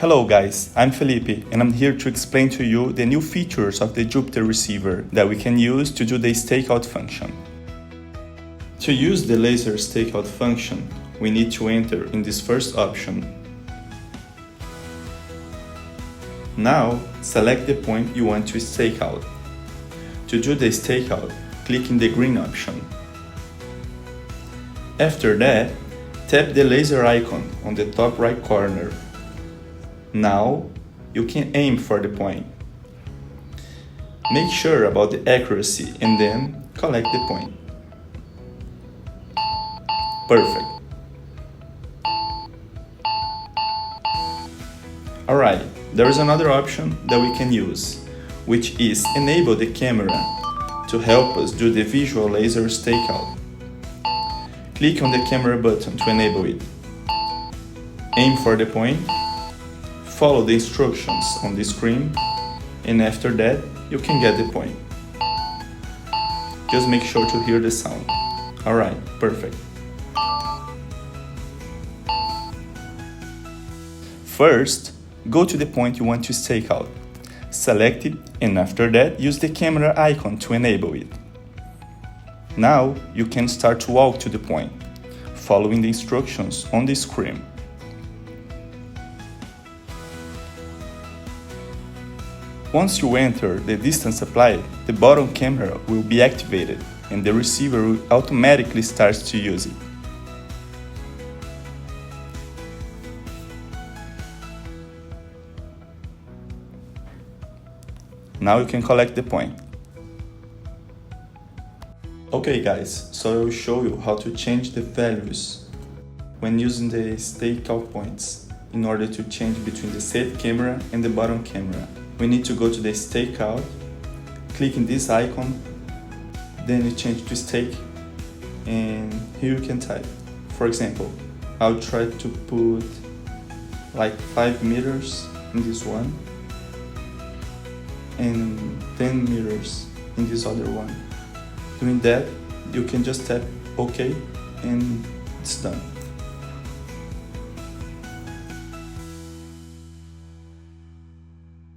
Hello guys, I'm Felipe and I'm here to explain to you the new features of the Jupiter receiver that we can use to do the stakeout function. To use the laser stakeout function, we need to enter in this first option. Now, select the point you want to stake out. To do the stakeout, click in the green option. After that, tap the laser icon on the top right corner. Now, you can aim for the point. Make sure about the accuracy and then collect the point. Perfect. Alright, there is another option that we can use, which is enable the camera to help us do the visual laser stakeout. Click on the camera button to enable it. Aim for the point. Follow the instructions on the screen, and after that, you can get the point. Just make sure to hear the sound. Alright, perfect. First, go to the point you want to stake out. Select it, and after that, use the camera icon to enable it. Now, you can start to walk to the point, following the instructions on the screen. Once you enter the distance applied, the bottom camera will be activated and the receiver will automatically start to use it. Now you can collect the point. Okay guys, so I will show you how to change the values when using the stakeout points in order to change between the set camera and the bottom camera. We need to go to the stakeout, click in this icon, then you change to stake, and here you can type. For example, I'll try to put like 5 meters in this one and 10 meters in this other one. Doing that, you can just tap OK and it's done.